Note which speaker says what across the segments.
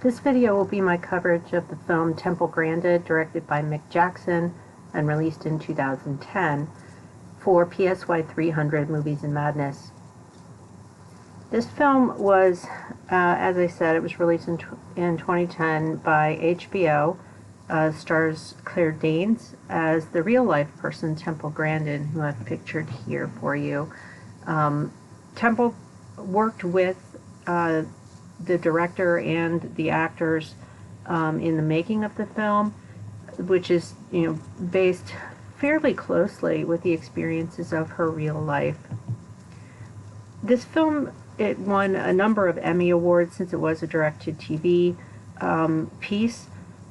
Speaker 1: This video will be my coverage of the film Temple Grandin, directed by Mick Jackson and released in 2010 for PSY 300 Movies and Madness. This film was, as I said, it was released in 2010 by HBO. Stars Claire Danes as the real-life person, Temple Grandin, who I've pictured here for you. Temple worked with the director and the actors in the making of the film, which is, based fairly closely with the experiences of her real life. This film, it won a number of Emmy Awards since it was a direct-to-TV piece.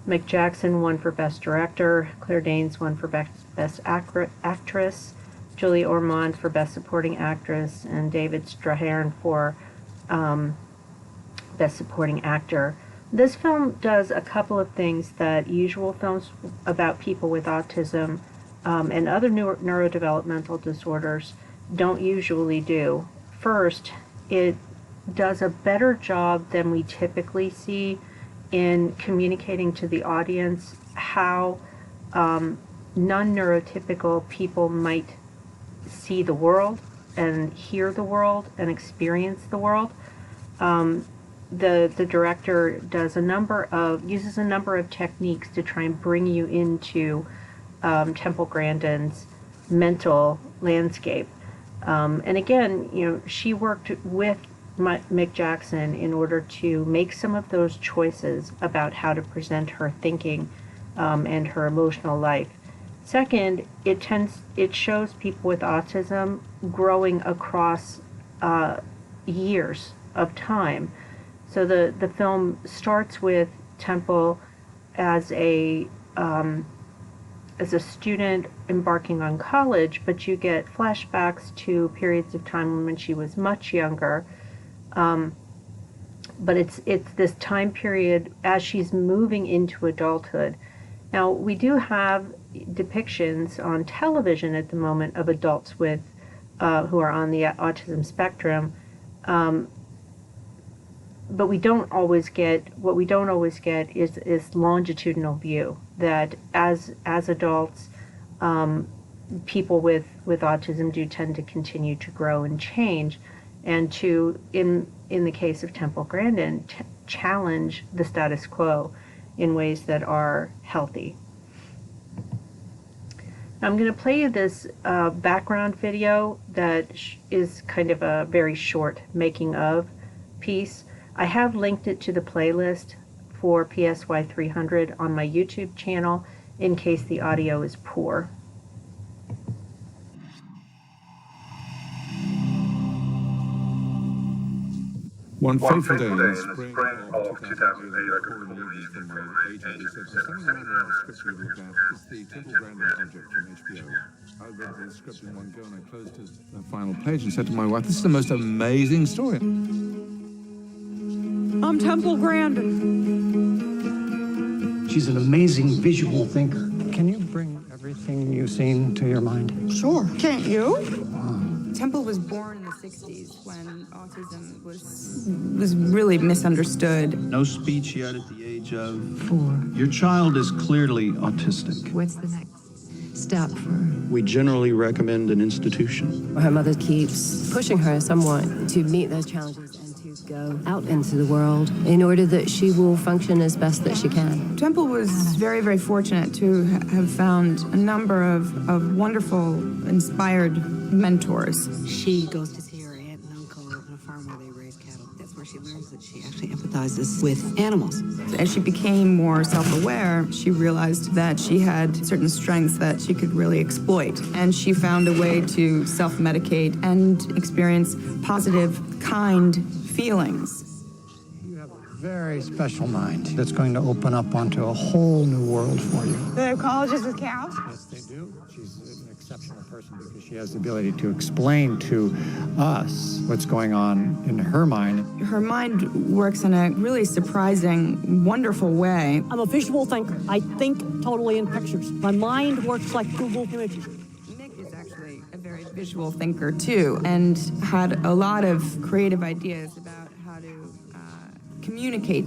Speaker 1: Mick Jackson won for Best Director, Claire Danes won for Best Actress, Julie Ormond for Best Supporting Actress, and David Strathairn for Best Supporting Actor. This film does a couple of things that usual films about people with autism and other neurodevelopmental disorders don't usually do. First, it does a better job than we typically see in communicating to the audience how non-neurotypical people might see the world and hear the world and experience the world. The director does uses a number of techniques to try and bring you into Temple Grandin's mental landscape. And again, she worked with Mick Jackson in order to make some of those choices about how to present her thinking and her emotional life. Second, it shows people with autism growing across years of time. So the film starts with Temple as a student embarking on college, but you get flashbacks to periods of time when she was much younger. But it's this time period as she's moving into adulthood. Now, we do have depictions on television at the moment of adults with who are on the autism spectrum, but what we don't always get is longitudinal view, that as adults, people with autism do tend to continue to grow and change, and to, in the case of Temple Grandin, challenge the status quo in ways that are healthy. Now, I'm going to play you this background video that is kind of a very short making of piece. I have linked it to the playlist for PSY 300 on my YouTube channel in case the audio is poor.
Speaker 2: One fateful day in the spring of 2008, I could call you from my agent who said, "There's something around our script we looked at. It's the Temple Grandin project from HBO." I read the script in one go and I closed the final page and said to my wife, "This is the most amazing story."
Speaker 3: I'm Temple Grandin.
Speaker 4: She's an amazing visual thinker. Can you bring everything you've seen to your mind?
Speaker 3: Sure. Can't you?
Speaker 5: Temple was born in the 60s when autism was really misunderstood.
Speaker 6: No speech yet at the age of
Speaker 7: 4.
Speaker 6: Your child is clearly autistic.
Speaker 7: What's the next step for her?
Speaker 6: We generally recommend an institution.
Speaker 7: Her mother keeps pushing her somewhat to meet those challenges and to go out into the world in order that she will function as best that she can.
Speaker 5: Temple was very, very fortunate to have found a number of wonderful, inspired mentors.
Speaker 8: She goes to see her aunt and uncle on a farm where they raise cattle. That's where she learns that she actually empathizes with animals.
Speaker 5: As she became more self-aware, she realized that she had certain strengths that she could really exploit. And she found a way to self-medicate and experience positive, kind feelings.
Speaker 4: You have a very special mind that's going to open up onto a whole new world for you.
Speaker 5: Do they have colleges with cows?
Speaker 4: Yes, they do. She's an exceptional person because she has the ability to explain to us what's going on in her mind.
Speaker 5: Her mind works in a really surprising, wonderful way.
Speaker 9: I'm a visual thinker. I think totally in pictures. My mind works like Google Images.
Speaker 5: Mick is actually a very visual thinker too, and had a lot of creative ideas about how to communicate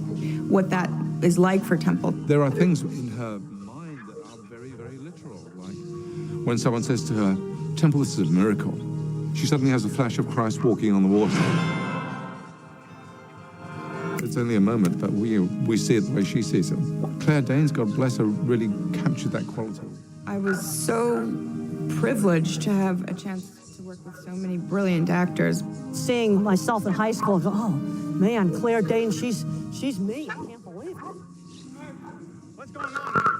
Speaker 5: what that is like for Temple.
Speaker 2: There are things in her mind that are very, very literal, like when someone says to her, Temple, this is a miracle, she suddenly has a flash of Christ walking on the water. It's only a moment, but we see it the way she sees it. Claire Danes, God bless her, really captured that quality.
Speaker 5: I was so privileged to have a chance to work with so many brilliant actors.
Speaker 9: Seeing myself in high school, I go, oh man, Claire Danes, she's me. I can't believe it.
Speaker 4: What's going on?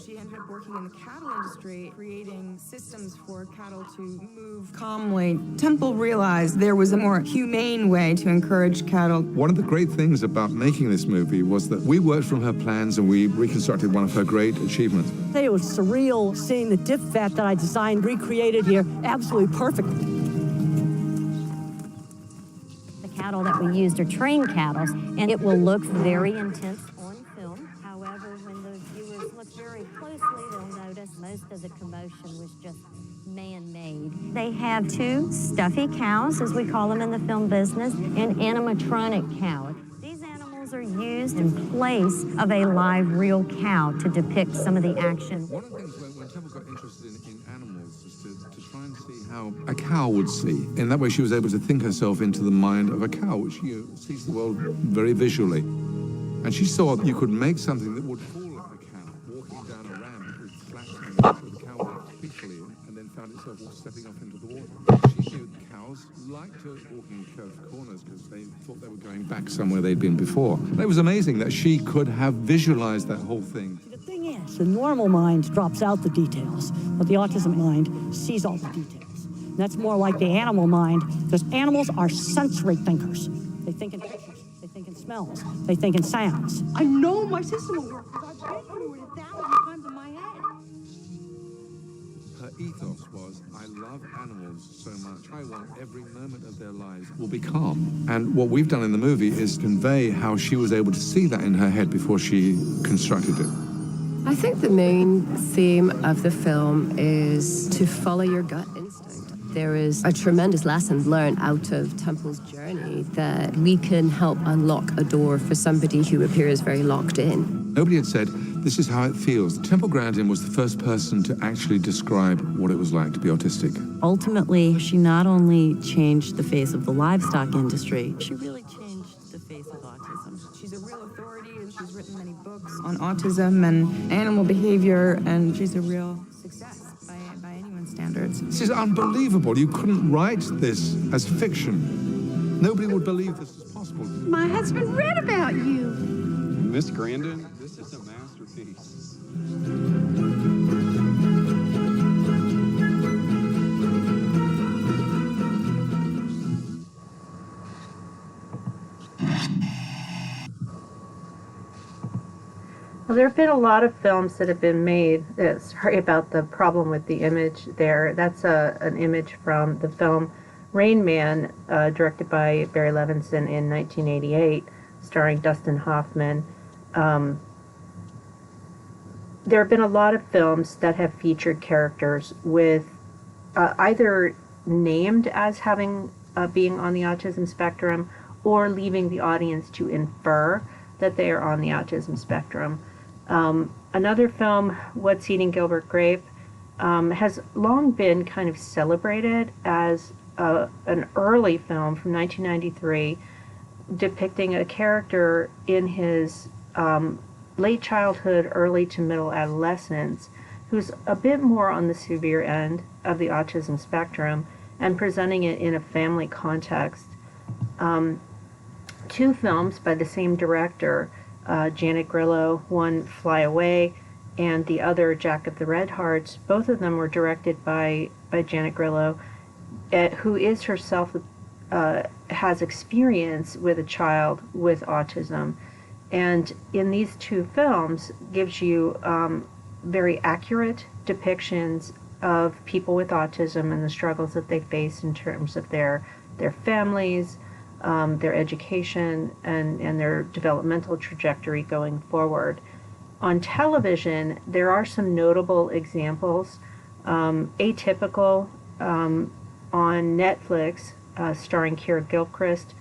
Speaker 5: She ended up working in the cattle industry, creating systems for cattle to move calmly. Temple realized there was a more humane way to encourage cattle.
Speaker 2: One of the great things about making this movie was that we worked from her plans and we reconstructed one of her great achievements.
Speaker 9: It was surreal seeing the dip vat that I designed recreated here absolutely perfect.
Speaker 10: The cattle that we used are trained cattle, and it will look very intense on film. However, when the viewers look very closely, they'll notice most of the commotion was just man-made. They have two stuffy cows, as we call them in the film business, and animatronic cow. These animals are used in place of a live, real cow to depict some of the action.
Speaker 2: One of the things when Temple got interested in animals was to try and see how a cow would see. In that way, she was able to think herself into the mind of a cow, which sees the world very visually. And she saw that you could make something that would fall like a cow, walking down a ramp with flat so the cow walked peacefully and then found itself stepping off into the water. She knew that cows liked to walk in curved corners because they thought they were going back somewhere they'd been before. And it was amazing that she could have visualized that whole thing.
Speaker 9: The thing is, the normal mind drops out the details, but the autism mind sees all the details. And that's more like the animal mind, because animals are sensory thinkers. They think in pictures, they think in smells, they think in sounds.
Speaker 3: I know my system will work because I've been through it 1,000 times in my head.
Speaker 2: Her ethos was, I love animals so much. I want every moment of their lives will be calm. And what we've done in the movie is convey how she was able to see that in her head before she constructed it.
Speaker 7: I think the main theme of the film is to follow your gut instinct. There is a tremendous lesson learned out of Temple's journey that we can help unlock a door for somebody who appears very locked in.
Speaker 2: Nobody had said, this is how it feels. Temple Grandin was the first person to actually describe what it was like to be autistic.
Speaker 11: Ultimately, she not only changed the face of the livestock industry, she really changed the face of autism.
Speaker 5: She's a real authority, and she's written many books on autism and animal behavior, and she's a real success by anyone's standards.
Speaker 2: This is unbelievable. You couldn't write this as fiction. Nobody would believe this is possible.
Speaker 3: My husband read about you.
Speaker 6: Miss Grandin, this is a masterpiece.
Speaker 1: Well, there have been a lot of films that have been made. Sorry about the problem with the image there. That's an image from the film Rain Man, directed by Barry Levinson in 1988, starring Dustin Hoffman. There have been a lot of films that have featured characters with either named as having being on the autism spectrum or leaving the audience to infer that they are on the autism spectrum. Another film, What's Eating Gilbert Grape, has long been kind of celebrated as an early film from 1993 depicting a character in his late childhood, early to middle adolescence, who's a bit more on the severe end of the autism spectrum and presenting it in a family context. Two films by the same director, Janet Grillo, one Fly Away and the other Jack of the Red Hearts. Both of them were directed by Janet Grillo, who is herself has experience with a child with autism. And in these two films gives you very accurate depictions of people with autism and the struggles that they face in terms of their families, their education, and their developmental trajectory going forward. On television, there are some notable examples. Atypical on Netflix, starring Kira Gilchrist,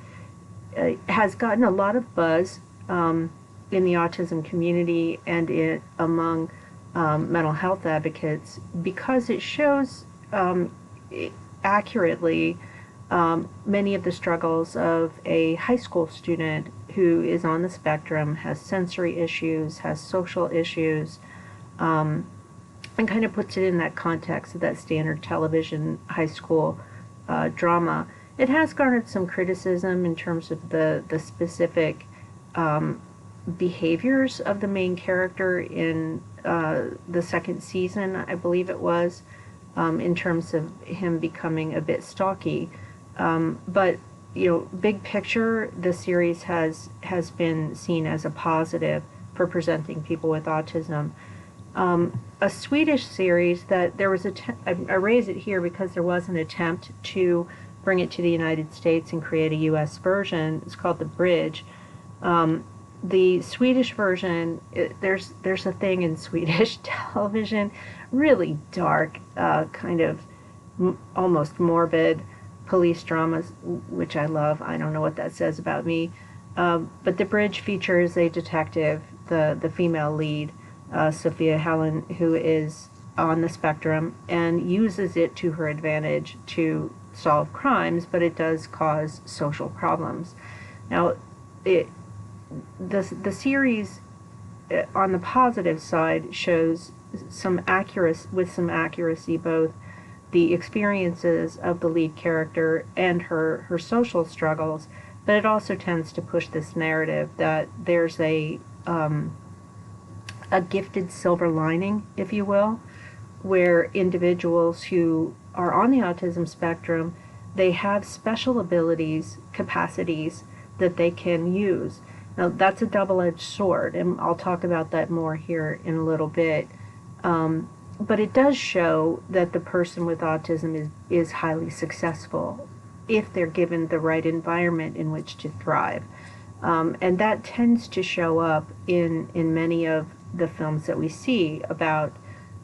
Speaker 1: has gotten a lot of buzz in the autism community and among mental health advocates because it shows accurately many of the struggles of a high school student who is on the spectrum, has sensory issues, has social issues, and kind of puts it in that context of that standard television high school drama. It has garnered some criticism in terms of the specific behaviors of the main character in the second season, I believe it was, in terms of him becoming a bit stalky. But big picture, the series has been seen as a positive for presenting people with autism. A Swedish series that there was I raise it here because there was an attempt to bring it to the United States and create a U.S. version. It's called The Bridge. The Swedish version, there's a thing in Swedish television, really dark, kind of almost morbid police dramas, which I love. I don't know what that says about me. But The Bridge features a detective, the female lead, Sophia Helen, who is on the spectrum and uses it to her advantage to solve crimes, but it does cause social problems. Now, the series, on the positive side, shows some accuracy both the experiences of the lead character and her social struggles, but it also tends to push this narrative that there's a gifted silver lining, if you will, where individuals who are on the autism spectrum, they have special abilities, capacities that they can use. Now, that's a double-edged sword, and I'll talk about that more here in a little bit. But it does show that the person with autism is highly successful if they're given the right environment in which to thrive. And that tends to show up in many of the films that we see about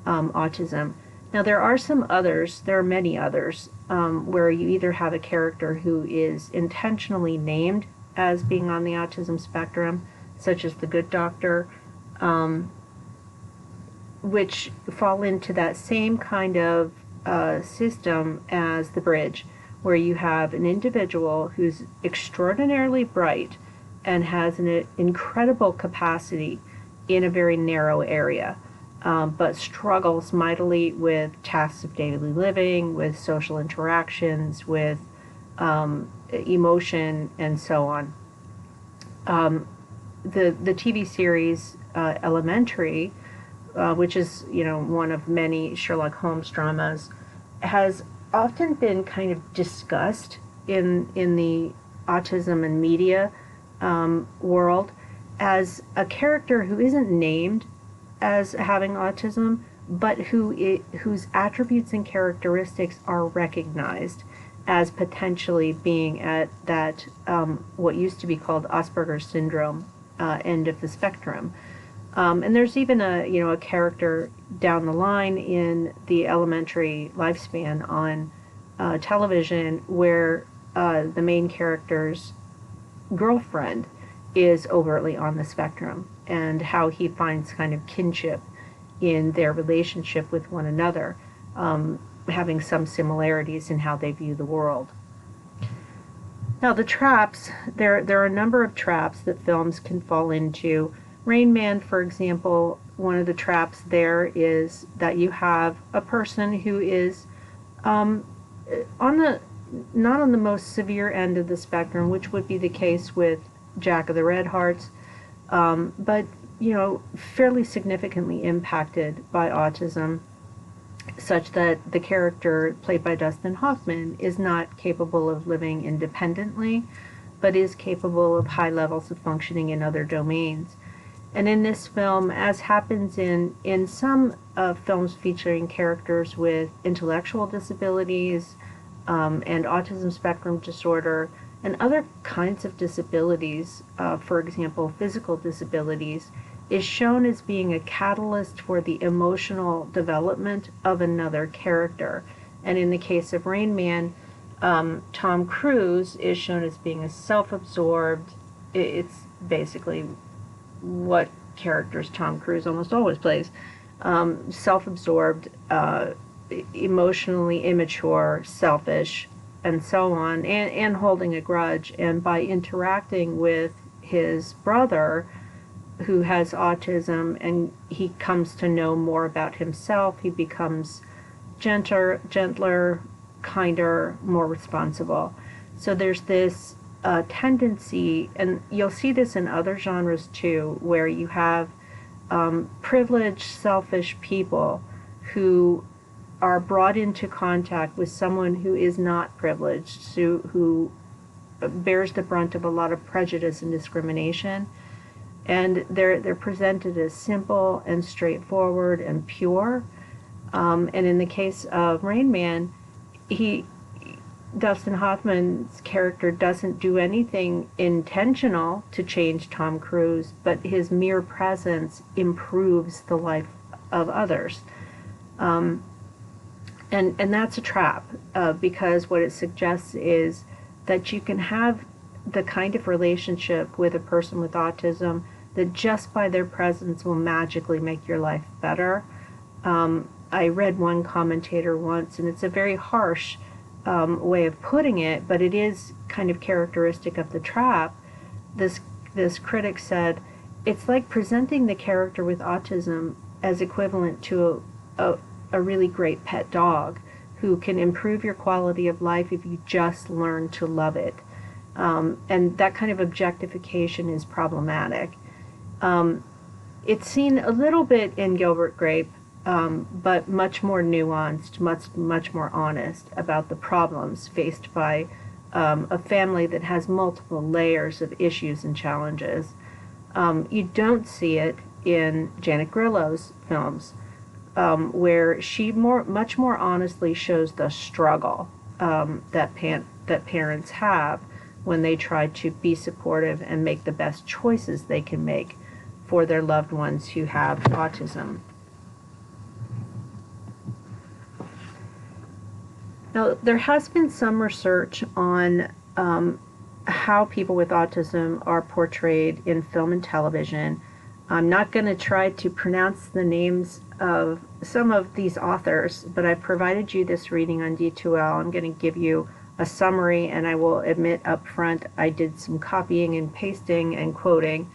Speaker 1: autism. Now, there are many others, where you either have a character who is intentionally named as being on the autism spectrum, such as The Good Doctor, which fall into that same kind of system as The Bridge, where you have an individual who's extraordinarily bright and has an incredible capacity in a very narrow area, but struggles mightily with tasks of daily living, with social interactions, with emotion, and so on. The TV series Elementary, which is one of many Sherlock Holmes dramas, has often been kind of discussed in the autism and media world as a character who isn't named as having autism, but whose attributes and characteristics are recognized as potentially being at that what used to be called Asperger's syndrome end of the spectrum. And there's even a character down the line in the Elementary lifespan on television where the main character's girlfriend is overtly on the spectrum, and how he finds kind of kinship in their relationship with one another, having some similarities in how they view the world. Now, the traps, there are a number of traps that films can fall into. Rain Man, for example, one of the traps there is that you have a person who is not on the most severe end of the spectrum, which would be the case with Jack of the Red Hearts, but fairly significantly impacted by autism, such that the character played by Dustin Hoffman is not capable of living independently, but is capable of high levels of functioning in other domains. And in this film, as happens in some films featuring characters with intellectual disabilities and autism spectrum disorder and other kinds of disabilities, for example, physical disabilities, is shown as being a catalyst for the emotional development of another character. And in the case of Rain Man, Tom Cruise is shown as being a self-absorbed, it's basically what characters Tom Cruise almost always plays, self-absorbed, emotionally immature, selfish, and so on, and holding a grudge. And by interacting with his brother, who has autism, and he comes to know more about himself, he becomes gentler, kinder, more responsible. So there's this tendency, and you'll see this in other genres too, where you have privileged, selfish people who are brought into contact with someone who is not privileged, who bears the brunt of a lot of prejudice and discrimination. And they're presented as simple and straightforward and pure. And in the case of Rain Man, Dustin Hoffman's character doesn't do anything intentional to change Tom Cruise, but his mere presence improves the life of others. And that's a trap, because what it suggests is that you can have the kind of relationship with a person with autism that just by their presence will magically make your life better. I read one commentator once, and it's a very harsh way of putting it, but it is kind of characteristic of the trap. This critic said, it's like presenting the character with autism as equivalent to a really great pet dog who can improve your quality of life if you just learn to love it. And that kind of objectification is problematic. It's seen a little bit in Gilbert Grape, but much more nuanced, much more honest about the problems faced by a family that has multiple layers of issues and challenges. You don't see it in Janet Grillo's films, where she much more honestly shows the struggle that parents have when they try to be supportive and make the best choices they can make for their loved ones who have autism. Now, there has been some research on how people with autism are portrayed in film and television. I'm not going to try to pronounce the names of some of these authors, but I provided you this reading on D2L. I'm going to give you a summary, and I will admit up front I did some copying and pasting and quoting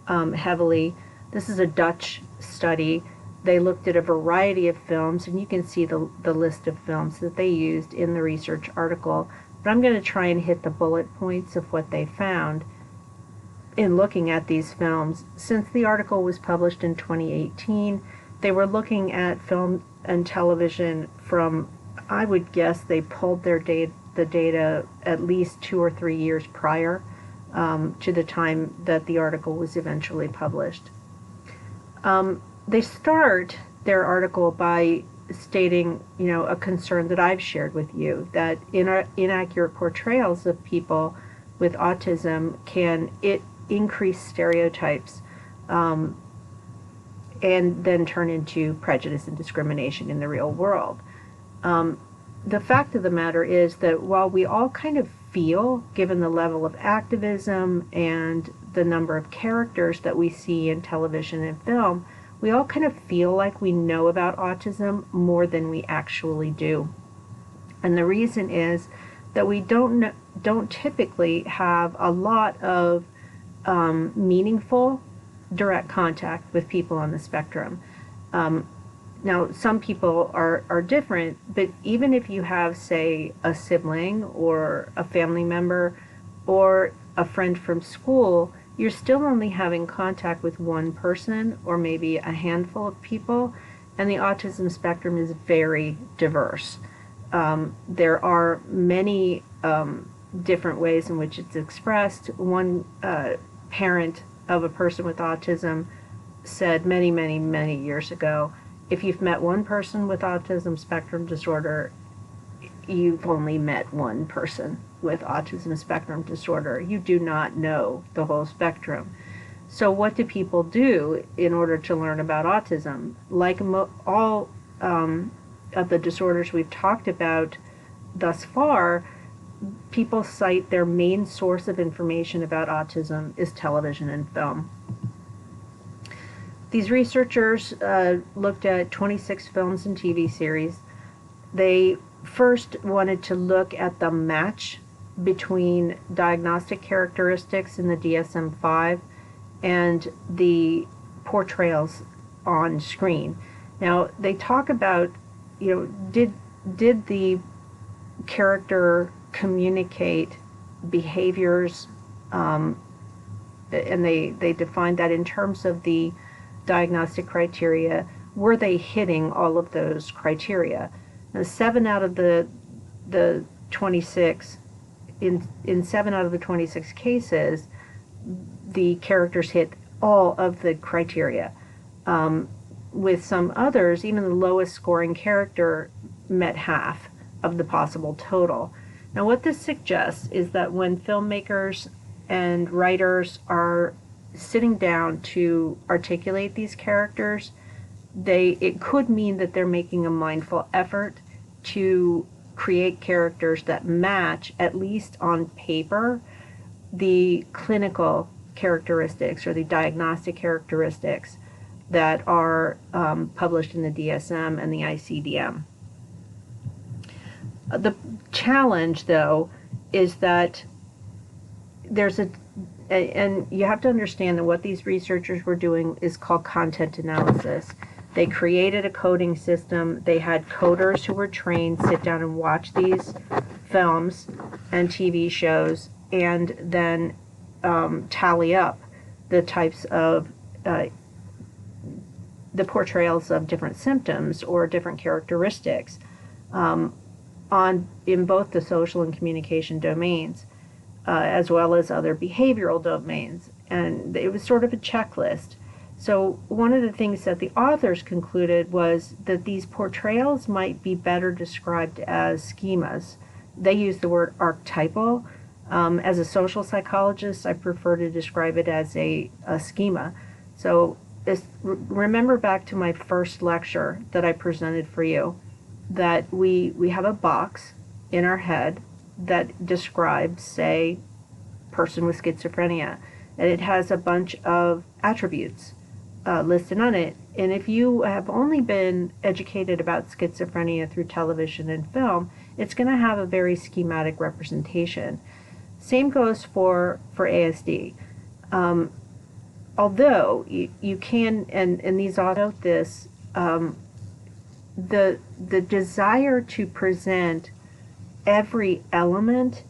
Speaker 1: heavily. This is a Dutch study. They looked at a variety of films, and you can see the list of films that they used in the research article. But I'm going to try and hit the bullet points of what they found in looking at these films. Since the article was published in 2018, they were looking at film and television from, I would guess they pulled the data at least 2 or 3 years prior to the time that the article was eventually published. They start their article by stating, a concern that I've shared with you, that inaccurate portrayals of people with autism can increase stereotypes and then turn into prejudice and discrimination in the real world. The fact of the matter is that while we all kind of feel, given the level of activism and the number of characters that we see in television and film, we all kind of feel like we know about autism more than we actually do. And the reason is that we don't typically have a lot of meaningful direct contact with people on the spectrum. Now, some people are different, but even if you have, say, a sibling or a family member or a friend from school, you're still only having contact with one person or maybe a handful of people, and the autism spectrum is very diverse. There are many different ways in which it's expressed. One parent of a person with autism said many, many, many years ago, if you've met one person with autism spectrum disorder, you've only met one person with autism spectrum disorder. You do not know the whole spectrum. So what do people do in order to learn about autism? Like all of the disorders we've talked about thus far, people cite their main source of information about autism is television and film. These researchers looked at 26 films and TV series. They first wanted to look at the match between diagnostic characteristics in the DSM-5 and the portrayals on screen. Now, they talk about, did the character communicate behaviors, and they defined that in terms of the diagnostic criteria, were they hitting all of those criteria? Now, 7 out of the 26, in 7 out of the 26 cases, the characters hit all of the criteria. With some others, even the lowest scoring character met half of the possible total. Now, what this suggests is that when filmmakers and writers are sitting down to articulate these characters, it could mean that they're making a mindful effort to create characters that match, at least on paper, the clinical characteristics or the diagnostic characteristics that are published in the DSM and the ICD-10. The challenge, though, is that and you have to understand that what these researchers were doing is called content analysis. They created a coding system. They had coders who were trained sit down and watch these films and TV shows and then tally up the types of the portrayals of different symptoms or different characteristics in both the social and communication domains, as well as other behavioral domains. And it was sort of a checklist. So one of the things that the authors concluded was that these portrayals might be better described as schemas. They use the word archetypal. As a social psychologist, I prefer to describe it as a schema. So remember back to my first lecture that I presented for you, that we have a box in our head that describes, say, person with schizophrenia, and it has a bunch of attributes listed on it. And if you have only been educated about schizophrenia through television and film, it's going to have a very schematic representation. Same goes for ASD. Although you can, and these auto this, the desire to present every element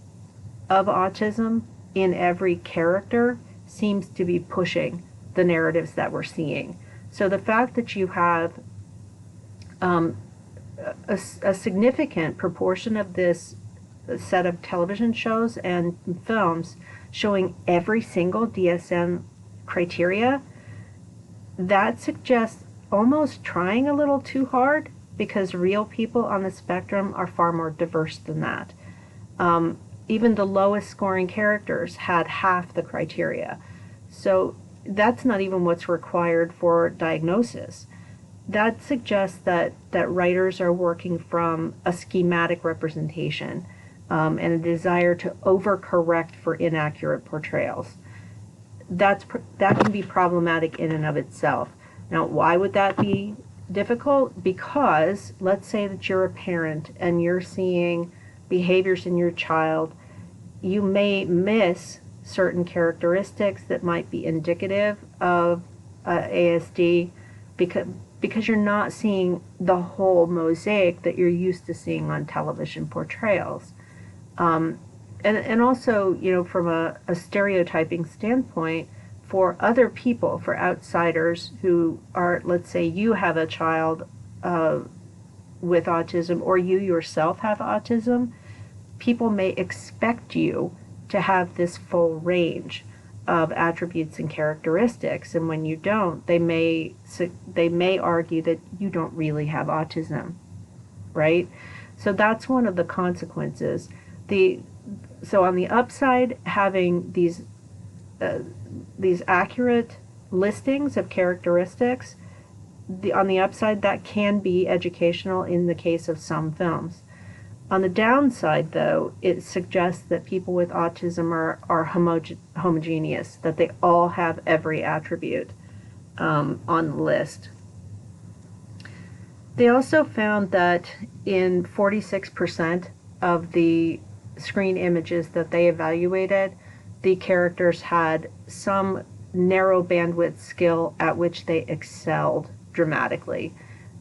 Speaker 1: of autism in every character seems to be pushing the narratives that we're seeing. So the fact that you have a significant proportion of this set of television shows and films showing every single DSM criteria, that suggests almost trying a little too hard, because real people on the spectrum are far more diverse than that. Even the lowest scoring characters had half the criteria. So that's not even what's required for diagnosis. That suggests that writers are working from a schematic representation and a desire to overcorrect for inaccurate portrayals. That can be problematic in and of itself. Now, why would that be difficult? Because let's say that you're a parent and you're seeing behaviors in your child. You may miss certain characteristics that might be indicative of ASD because you're not seeing the whole mosaic that you're used to seeing on television portrayals. And also, from a stereotyping standpoint, for other people, for outsiders who are, let's say you have a child with autism, or you yourself have autism, people may expect you to have this full range of attributes and characteristics, and when you don't, they may argue that you don't really have autism, right? So that's one of the consequences. So on the upside, having these accurate listings of characteristics, on the upside, that can be educational in the case of some films. On the downside, though, it suggests that people with autism are homogeneous, that they all have every attribute on the list. They also found that in 46% of the screen images that they evaluated, the characters had some narrow bandwidth skill at which they excelled dramatically.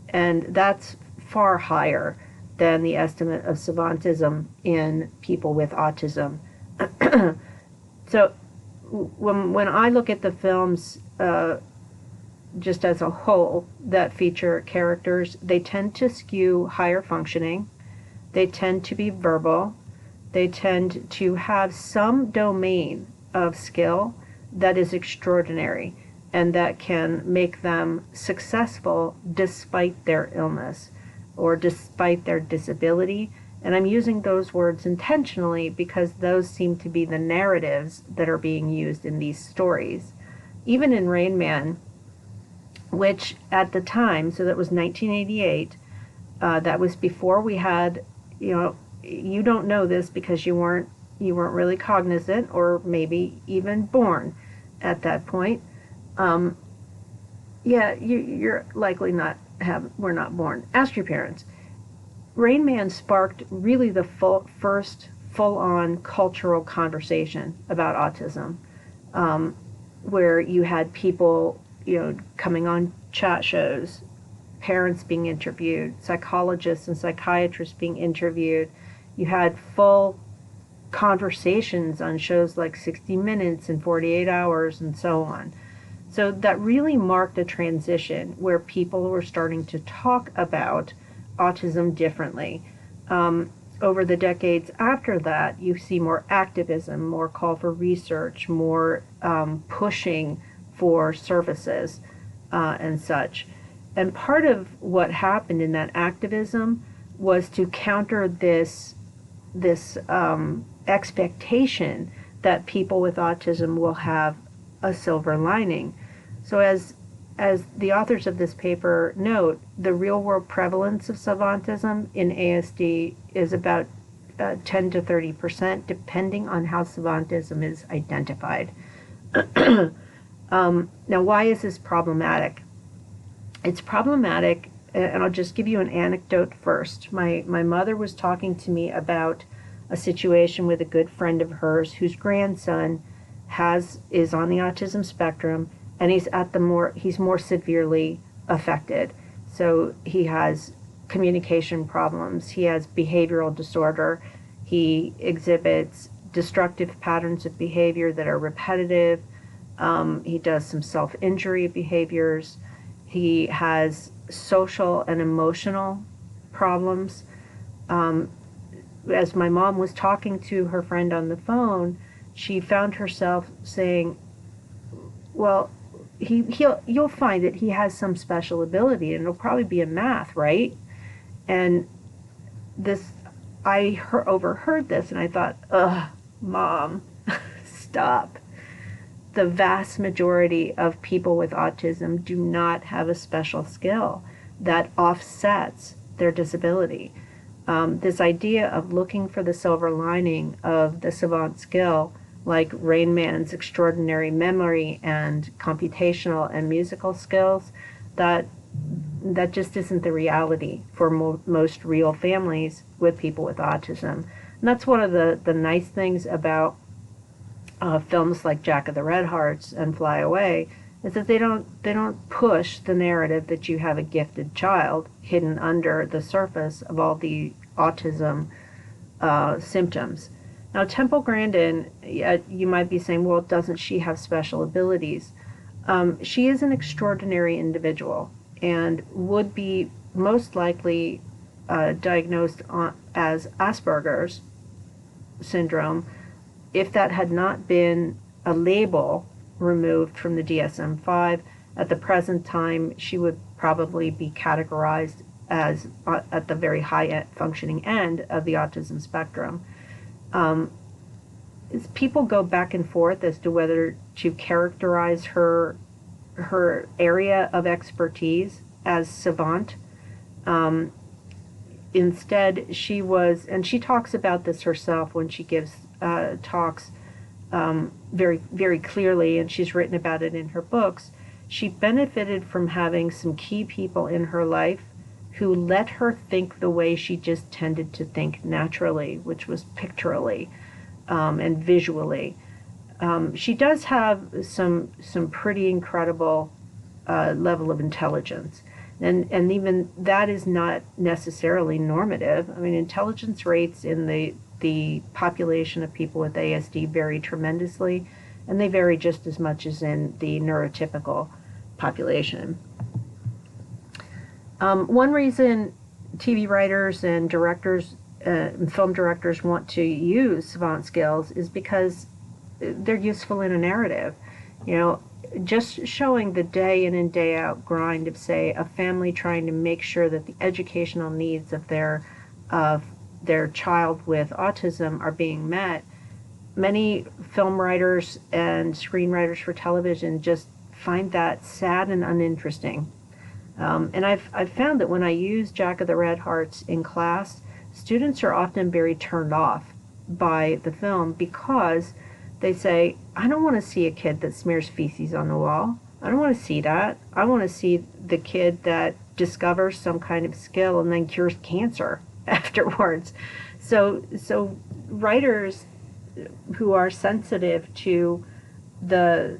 Speaker 1: And that's far higher than the estimate of savantism in people with autism. So when I look at the films just as a whole that feature characters, they tend to skew higher functioning, they tend to be verbal, they tend to have some domain of skill that is extraordinary and that can make them successful despite their illness or despite their disability. And I'm using those words intentionally because those seem to be the narratives that are being used in these stories. Even in Rain Man, which at the time, so that was 1988, that was before we had, you don't know this because you weren't really cognizant or maybe even born at that point. You're likely we're not born. Ask your parents. Rain Man sparked really the first full-on cultural conversation about autism, where you had people, coming on chat shows, parents being interviewed, psychologists and psychiatrists being interviewed. You had full conversations on shows like 60 Minutes and 48 Hours and so on. So that really marked a transition where people were starting to talk about autism differently. Over the decades after that, you see more activism, more call for research, more pushing for services and such. And part of what happened in that activism was to counter this expectation that people with autism will have a silver lining. So as the authors of this paper note, the real-world prevalence of savantism in ASD is about 10 to 30%, depending on how savantism is identified. Now, why is this problematic? It's problematic, and I'll just give you an anecdote first. My mother was talking to me about a situation with a good friend of hers whose grandson is on the autism spectrum, and he's more severely affected. So he has communication problems, he has behavioral disorder, he exhibits destructive patterns of behavior that are repetitive, he does some self-injury behaviors, he has social and emotional problems. As my mom was talking to her friend on the phone, she found herself saying, well, you'll find that he has some special ability, and it'll probably be in math, right? And I overheard this, and I thought, ugh, Mom, stop. The vast majority of people with autism do not have a special skill that offsets their disability. This idea of looking for the silver lining of the savant skill, like Rain Man's extraordinary memory and computational and musical skills, that just isn't the reality for most real families with people with autism. And that's one of the nice things about films like Jack of the Red Hearts and Fly Away, is that they don't push the narrative that you have a gifted child hidden under the surface of all the autism symptoms. Now, Temple Grandin, you might be saying, well, doesn't she have special abilities? She is an extraordinary individual and would be most likely diagnosed as Asperger's syndrome if that had not been a label removed from the DSM-5. At the present time, she would probably be categorized as at the very high functioning end of the autism spectrum. People go back and forth as to whether to characterize her area of expertise as savant. instead, she was, and she talks about this herself when she gives talks very, very clearly, and she's written about it in her books. She benefited from having some key people in her life who let her think the way she just tended to think naturally, which was pictorially and visually. She does have some pretty incredible level of intelligence. And even that is not necessarily normative. I mean, intelligence rates in the population of people with ASD vary tremendously, and they vary just as much as in the neurotypical population. One reason TV writers and directors, film directors want to use savant skills is because they're useful in a narrative. You know, just showing the day in and day out grind of, say, a family trying to make sure that the educational needs of their child with autism are being met. Many film writers and screenwriters for television just find that sad and uninteresting. And I've found that when I use Jack of the Red Hearts in class, students are often very turned off by the film because they say, I don't want to see a kid that smears feces on the wall. I don't want to see that. I want to see the kid that discovers some kind of skill and then cures cancer afterwards. So writers who are sensitive to the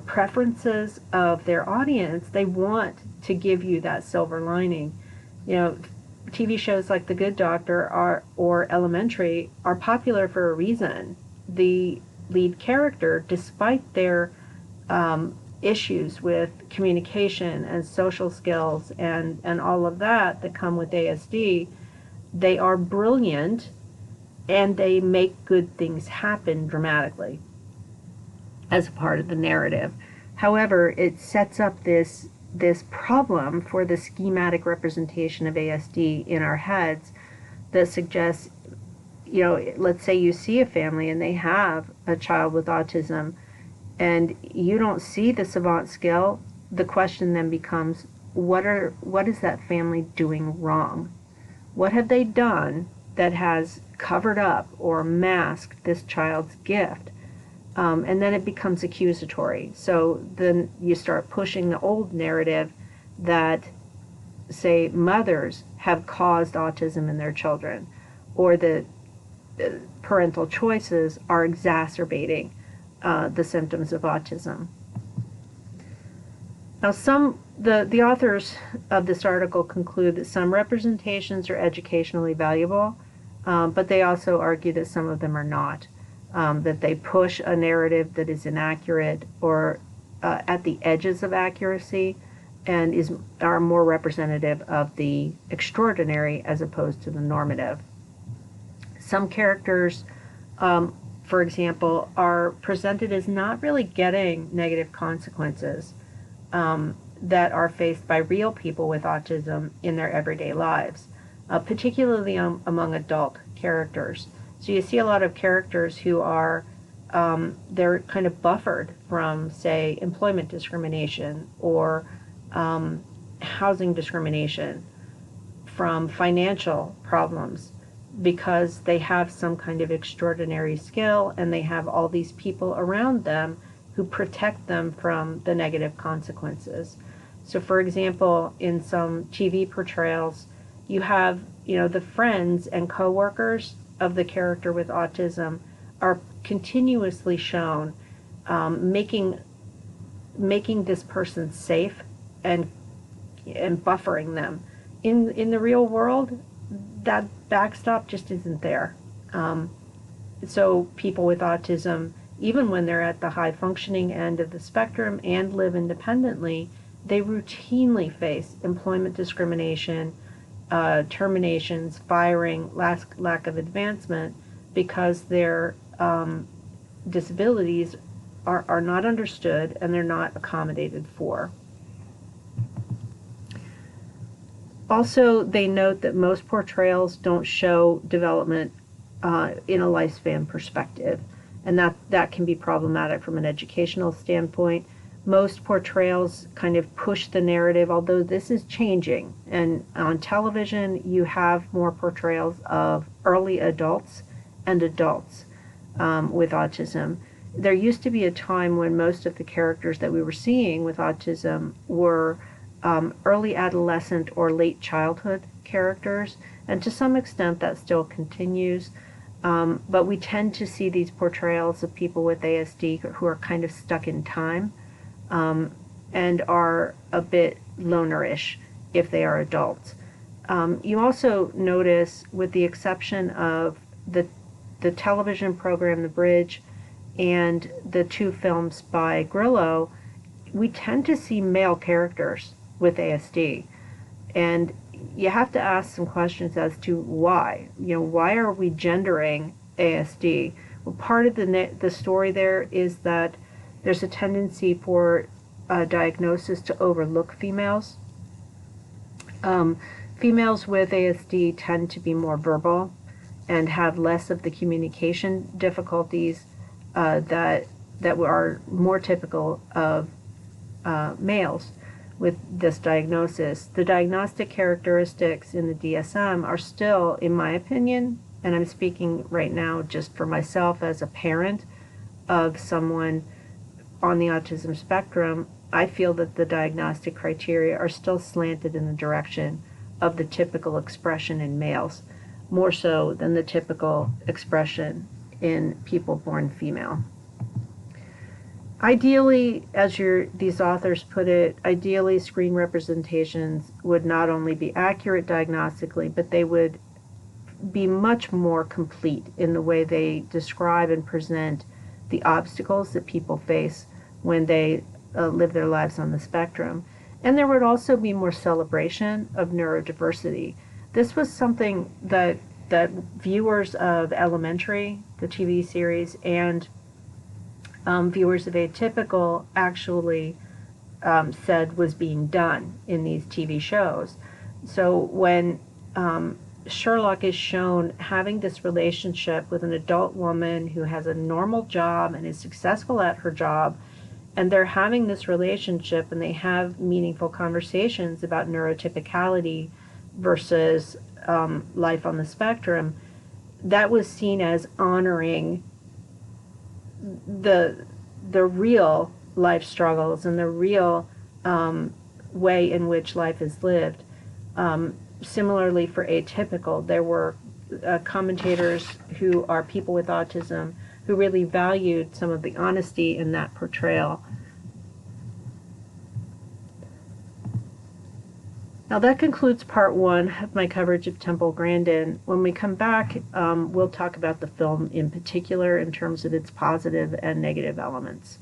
Speaker 1: preferences of their audience, they want to give you that silver lining. You know, TV shows like The Good Doctor or Elementary are popular for a reason. The lead character, despite their issues with communication and social skills and all of that come with ASD, they are brilliant and they make good things happen dramatically as a part of the narrative. However, it sets up this problem for the schematic representation of ASD in our heads that suggests, you know, let's say you see a family and they have a child with autism and you don't see the savant skill. The question then becomes, what is that family doing wrong? What have they done that has covered up or masked this child's gift? And then it becomes accusatory. So then you start pushing the old narrative that, say, mothers have caused autism in their children, or that parental choices are exacerbating the symptoms of autism. Now, the authors of this article conclude that some representations are educationally valuable, but they also argue that some of them are not. That they push a narrative that is inaccurate or at the edges of accuracy and are more representative of the extraordinary as opposed to the normative. Some characters, for example, are presented as not really getting negative consequences that are faced by real people with autism in their everyday lives, particularly among adult characters. So you see a lot of characters who are, they're kind of buffered from, say, employment discrimination or housing discrimination, from financial problems, because they have some kind of extraordinary skill and they have all these people around them who protect them from the negative consequences. So for example, in some TV portrayals, you have, the friends and coworkers of the character with autism are continuously shown making this person safe and buffering them. In the real world, that backstop just isn't there. So people with autism, even when they're at the high functioning end of the spectrum and live independently, they routinely face employment discrimination, terminations, firing, lack of advancement, because their disabilities are not understood and they're not accommodated for. Also, they note that most portrayals don't show development in a lifespan perspective, and that can be problematic from an educational standpoint. Most portrayals kind of push the narrative, although this is changing. And on television, you have more portrayals of early adults and adults with autism. There used to be a time when most of the characters that we were seeing with autism were early adolescent or late childhood characters, and to some extent that still continues. But we tend to see these portrayals of people with ASD who are kind of stuck in time and are a bit lonerish if they are adults. You also notice, with the exception of the television program The Bridge and the two films by Grillo, we tend to see male characters with ASD. And you have to ask some questions as to why. Why are we gendering ASD? Well, part of the story there is that there's a tendency for diagnosis to overlook females. Females with ASD tend to be more verbal and have less of the communication difficulties that are more typical of males with this diagnosis. The diagnostic characteristics in the DSM are still, in my opinion, and I'm speaking right now just for myself as a parent of someone on the autism spectrum, I feel that the diagnostic criteria are still slanted in the direction of the typical expression in males, more so than the typical expression in people born female. Ideally, as these authors put it, ideally screen representations would not only be accurate diagnostically, but they would be much more complete in the way they describe and present the obstacles that people face when they live their lives on the spectrum. And there would also be more celebration of neurodiversity. This was something that viewers of Elementary, the TV series, and viewers of Atypical actually said was being done in these TV shows. So when Sherlock is shown having this relationship with an adult woman who has a normal job and is successful at her job, and they're having this relationship and they have meaningful conversations about neurotypicality versus life on the spectrum, that was seen as honoring the real life struggles and the real way in which life is lived. Similarly, for Atypical, there were commentators who are people with autism who really valued some of the honesty in that portrayal. Now that concludes part one of my coverage of Temple Grandin. When we come back, we'll talk about the film in particular in terms of its positive and negative elements.